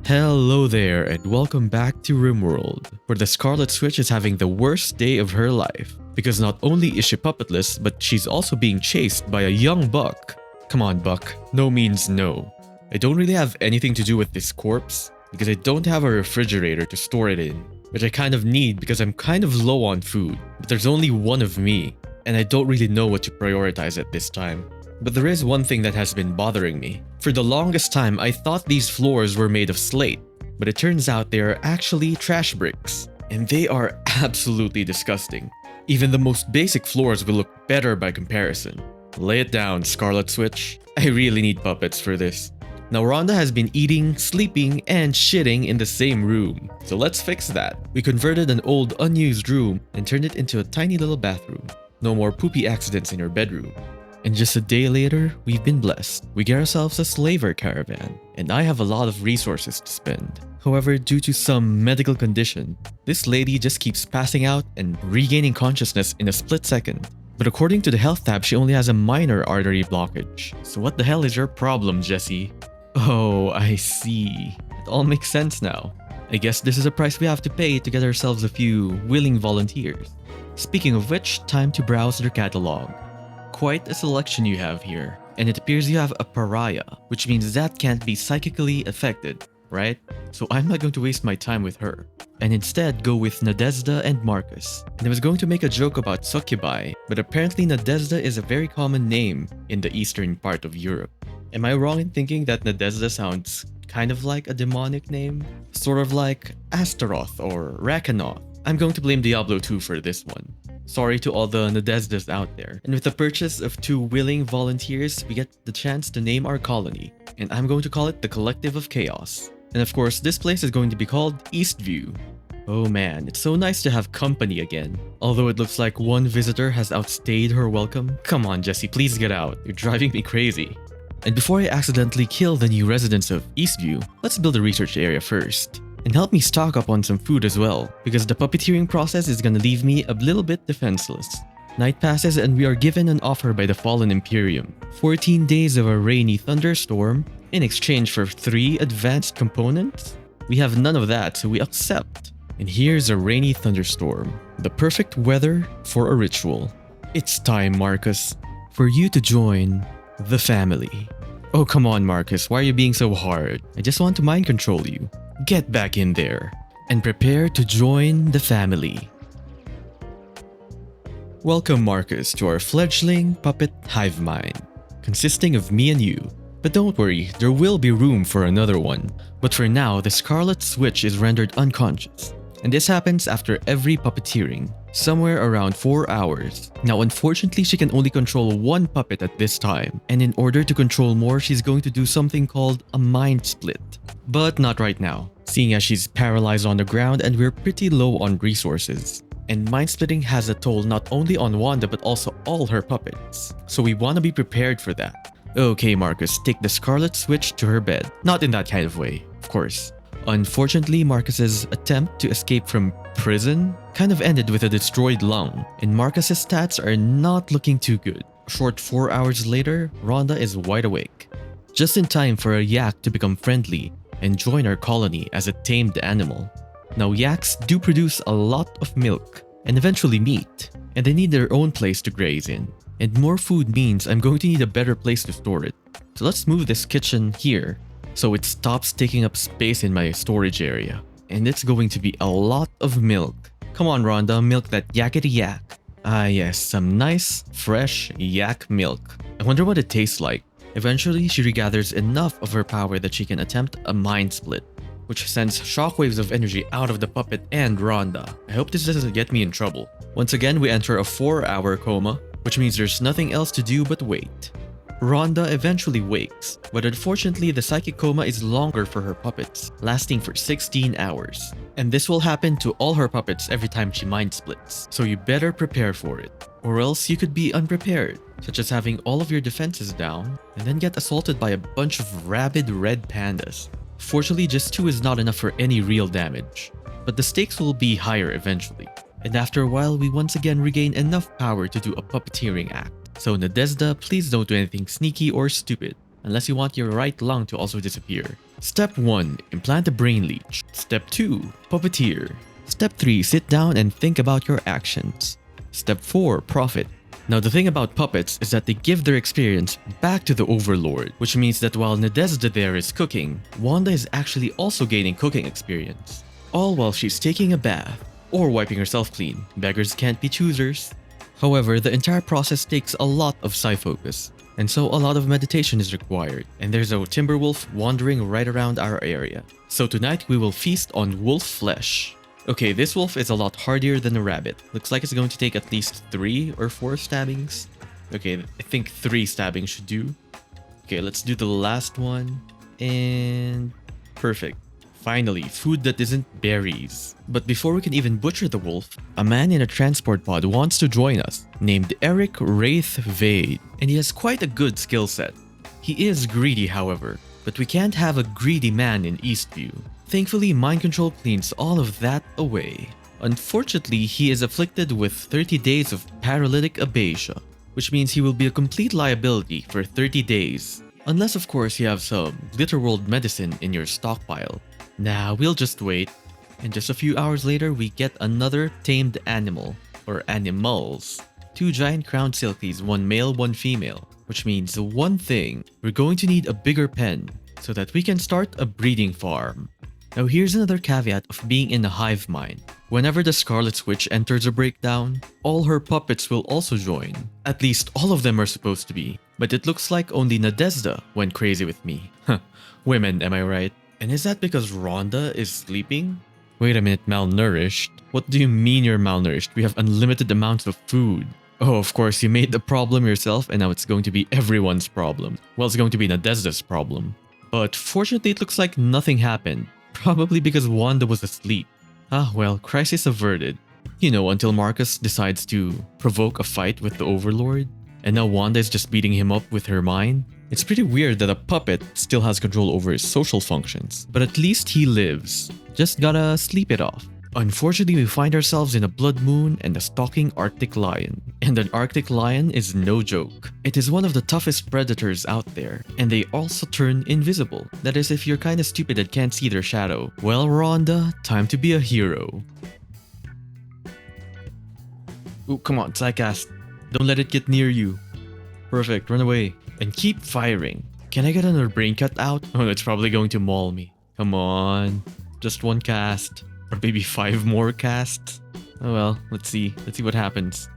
Hello there and welcome back to Rimworld, where the Scarlet Switch is having the worst day of her life. Because not only is she puppetless, but she's also being chased by a young buck. Come on, buck. No means no. I don't really have anything to do with this corpse, because I don't have a refrigerator to store it in, which I kind of need because I'm kind of low on food, but there's only one of me, and I don't really know what to prioritize at this time. But there is one thing that has been bothering me. For the longest time, I thought these floors were made of slate, but it turns out they are actually trash bricks, and they are absolutely disgusting. Even the most basic floors will look better by comparison. Lay it down, Scarlet Switch. I really need puppets for this. Now Rhonda has been eating, sleeping, and shitting in the same room, so let's fix that. We converted an old unused room and turned it into a tiny little bathroom. No more poopy accidents in your bedroom. And just a day later, we've been blessed. We get ourselves a slaver caravan, and I have a lot of resources to spend. However, due to some medical condition, this lady just keeps passing out and regaining consciousness in a split second. But according to the health tab, she only has a minor artery blockage. So what the hell is your problem, Jessie? Oh, I see. It all makes sense now. I guess this is a price we have to pay to get ourselves a few willing volunteers. Speaking of which, time to browse their catalog. Quite a selection you have here, and it appears you have a pariah, which means that can't be psychically affected, right? So I'm not going to waste my time with her, and instead go with Nadezdha and Markus. And I was going to make a joke about succubi, but apparently Nadezdha is a very common name in the eastern part of Europe. Am I wrong in thinking that Nadezdha sounds kind of like a demonic name? Sort of like Astaroth or Rakanoth. I'm going to blame Diablo 2 for this one. Sorry to all the Nadezdhas out there. And with the purchase of 2 willing volunteers, we get the chance to name our colony. And I'm going to call it the Collective of Chaos. And of course, this place is going to be called Eastview. Oh man, it's so nice to have company again. Although it looks like one visitor has outstayed her welcome. Come on, Jessie, please get out. You're driving me crazy. And before I accidentally kill the new residents of Eastview, let's build a research area first. And help me stock up on some food as well, because the puppeteering process is gonna leave me a little bit defenseless. Night passes and we are given an offer by the Fallen Imperium. 14 days of a rainy thunderstorm in exchange for 3 advanced components? We have none of that, so we accept. And here's a rainy thunderstorm, the perfect weather for a ritual. It's time, Markus, for you to join the family. Oh come on, Markus, why are you being so hard? I just want to mind control you. Get back in there and prepare to join the family. Welcome, Markus, to our fledgling puppet Hivemind, consisting of me and you. But don't worry, there will be room for another one. But for now, the Scarlet Switch is rendered unconscious, and this happens after every puppeteering, somewhere around 4 hours. Now unfortunately, she can only control 1 puppet at this time, and in order to control more, she's going to do something called a mind split. But not right now, seeing as she's paralyzed on the ground and we're pretty low on resources. And mind splitting has a toll not only on Wanda but also all her puppets, so we want to be prepared for that. Okay, Markus, take the Scarlet Switch to her bed. Not in that kind of way, of course. Unfortunately, Markus's attempt to escape from prison kind of ended with a destroyed lung, and Markus's stats are not looking too good. A short 4 hours later, Rhonda is wide awake. Just in time for a yak to become friendly and join our colony as a tamed animal. Now yaks do produce a lot of milk and eventually meat, and they need their own place to graze in. And more food means I'm going to need a better place to store it. So let's move this kitchen here so it stops taking up space in my storage area. And it's going to be a lot of milk. Come on, Rhonda, milk that Yakety Yak. Ah yes, some nice, fresh yak milk. I wonder what it tastes like. Eventually, she regathers enough of her power that she can attempt a mind split, which sends shockwaves of energy out of the puppet and Rhonda. I hope this doesn't get me in trouble. Once again, we enter a 4-hour coma, which means there's nothing else to do but wait. Rhonda eventually wakes, but unfortunately the psychic coma is longer for her puppets, lasting for 16 hours. And this will happen to all her puppets every time she mind splits, so you better prepare for it. Or else you could be unprepared, such as having all of your defenses down, and then get assaulted by a bunch of rabid red pandas. Fortunately, just 2 is not enough for any real damage, but the stakes will be higher eventually. And after a while, we once again regain enough power to do a puppeteering act. So Nadezdha, please don't do anything sneaky or stupid, unless you want your right lung to also disappear. Step 1. Implant a brain leech. Step 2. Puppeteer. Step 3. Sit down and think about your actions. Step 4. Profit. Now the thing about puppets is that they give their experience back to the overlord, which means that while Nadezdha there is cooking, Wanda is actually also gaining cooking experience. All while she's taking a bath or wiping herself clean. Beggars can't be choosers. However, the entire process takes a lot of psi focus, and so a lot of meditation is required, and there's a timberwolf wandering right around our area. So tonight we will feast on wolf flesh. Okay, this wolf is a lot hardier than a rabbit. Looks like it's going to take at least 3 or 4 stabbings. Okay, I think 3 stabbings should do. Okay, let's do the last one. And perfect. Finally, food that isn't berries. But before we can even butcher the wolf, a man in a transport pod wants to join us, named Eric Wraith Vade, and he has quite a good skill set. He is greedy, however, but we can't have a greedy man in Eastview. Thankfully, mind control cleans all of that away. Unfortunately, he is afflicted with 30 days of paralytic abasia, which means he will be a complete liability for 30 days. Unless of course you have some Glitterworld medicine in your stockpile. Nah, we'll just wait. And just a few hours later, we get another tamed animal, or animals. 2 giant crowned silkies, 1 male, 1 female. Which means one thing, we're going to need a bigger pen, so that we can start a breeding farm. Now here's another caveat of being in a Hivemind. Whenever the Scarlet Switch enters a breakdown, all her puppets will also join. At least all of them are supposed to be. But it looks like only Nadezdha went crazy with me. Huh, women, am I right? And is that because Rhonda is sleeping? Wait a minute, malnourished? What do you mean you're malnourished? We have unlimited amounts of food. Oh, of course, you made the problem yourself and now it's going to be everyone's problem. Well, it's going to be Nadezdha's problem. But fortunately, it looks like nothing happened. Probably because Wanda was asleep. Ah, well, crisis averted. You know, until Markus decides to provoke a fight with the Overlord. And now Wanda is just beating him up with her mind. It's pretty weird that a puppet still has control over his social functions. But at least he lives. Just gotta sleep it off. Unfortunately, we find ourselves in a blood moon and a stalking Arctic lion. And an Arctic lion is no joke. It is one of the toughest predators out there, and they also turn invisible. That is, if you're kinda stupid and can't see their shadow. Well, Rhonda, time to be a hero. Ooh, come on, Psycast. Don't let it get near you. Perfect, run away. And keep firing. Can I get another brain cut out? Oh, that's probably going to maul me. Come on. Just 1 cast. Or maybe 5 more casts? Oh well, let's see. Let's see what happens.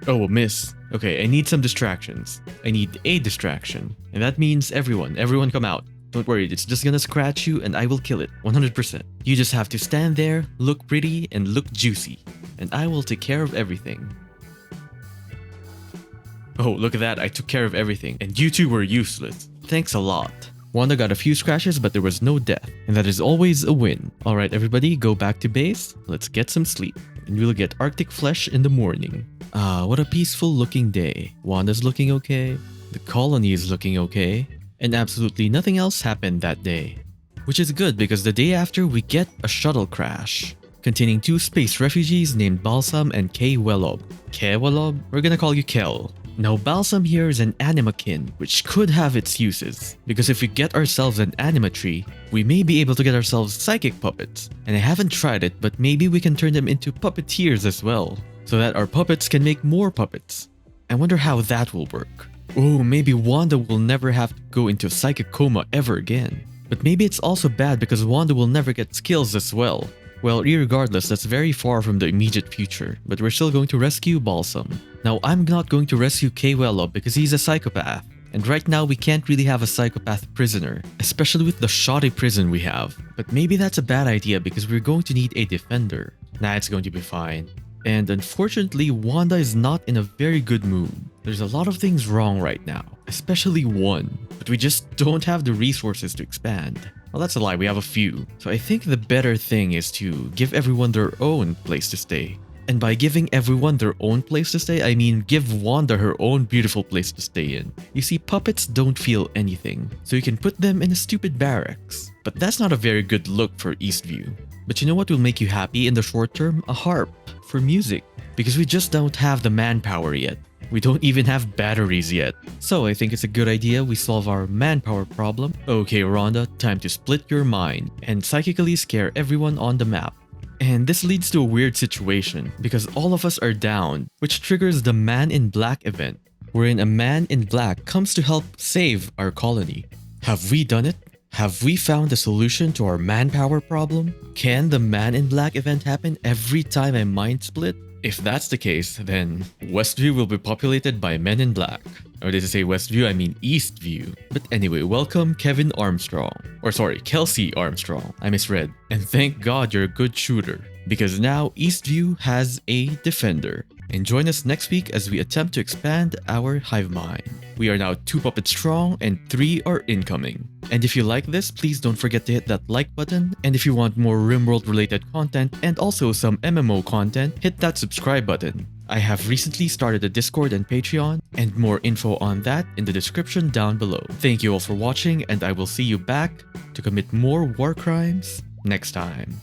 Oh, a miss. Okay, I need some distractions. I need a distraction. And that means everyone come out. Don't worry, it's just gonna scratch you and I will kill it, 100%. You just have to stand there, look pretty, and look juicy. And I will take care of everything. Oh, look at that, I took care of everything. And you two were useless. Thanks a lot. Wanda got a few scratches, but there was no death. And that is always a win. Alright everybody, go back to base. Let's get some sleep. And we'll get Arctic flesh in the morning. Ah, what a peaceful looking day. Wanda's looking okay. The colony is looking okay. And absolutely nothing else happened that day. Which is good because the day after we get a shuttle crash. Containing 2 space refugees named Balsam and K-Wellob. K-Wellob? We're gonna call you Kel. Now Balsam here is an animakin, which could have its uses, because if we get ourselves an animatree, we may be able to get ourselves psychic puppets. And I haven't tried it, but maybe we can turn them into puppeteers as well, so that our puppets can make more puppets. I wonder how that will work. Oh, maybe Wanda will never have to go into psychic coma ever again. But maybe it's also bad because Wanda will never get skills as well. Well, irregardless, that's very far from the immediate future, but we're still going to rescue Balsam. Now, I'm not going to rescue K-Wellob because he's a psychopath, and right now we can't really have a psychopath prisoner, especially with the shoddy prison we have. But maybe that's a bad idea because we're going to need a defender. Nah, it's going to be fine. And unfortunately, Wanda is not in a very good mood. There's a lot of things wrong right now, especially one, but we just don't have the resources to expand. Well, that's a lie, we have a few. So I think the better thing is to give everyone their own place to stay. And by giving everyone their own place to stay, I mean give Wanda her own beautiful place to stay in. You see, puppets don't feel anything, so you can put them in a stupid barracks. But that's not a very good look for Eastview. But you know what will make you happy in the short term? A harp for music. Because we just don't have the manpower yet. We don't even have batteries yet. So I think it's a good idea we solve our manpower problem. Okay, Rhonda, time to split your mind and psychically scare everyone on the map. And this leads to a weird situation because all of us are down, which triggers the Man in Black event, wherein a man in black comes to help save our colony. Have we done it? Have we found the solution to our manpower problem? Can the Man in Black event happen every time I mind split? If that's the case, then Westview will be populated by men in black. Or did I say Westview? I mean Eastview. But anyway, welcome Kevin Armstrong. Or sorry, Kelsey Armstrong. I misread. And thank God you're a good shooter, because now Eastview has a defender. And join us next week as we attempt to expand our Hivemind. We are now 2 puppets strong and 3 are incoming. And if you like this, please don't forget to hit that like button. And if you want more Rimworld related content and also some MMO content, hit that subscribe button. I have recently started a Discord and Patreon, and more info on that in the description down below. Thank you all for watching, and I will see you back to commit more war crimes next time.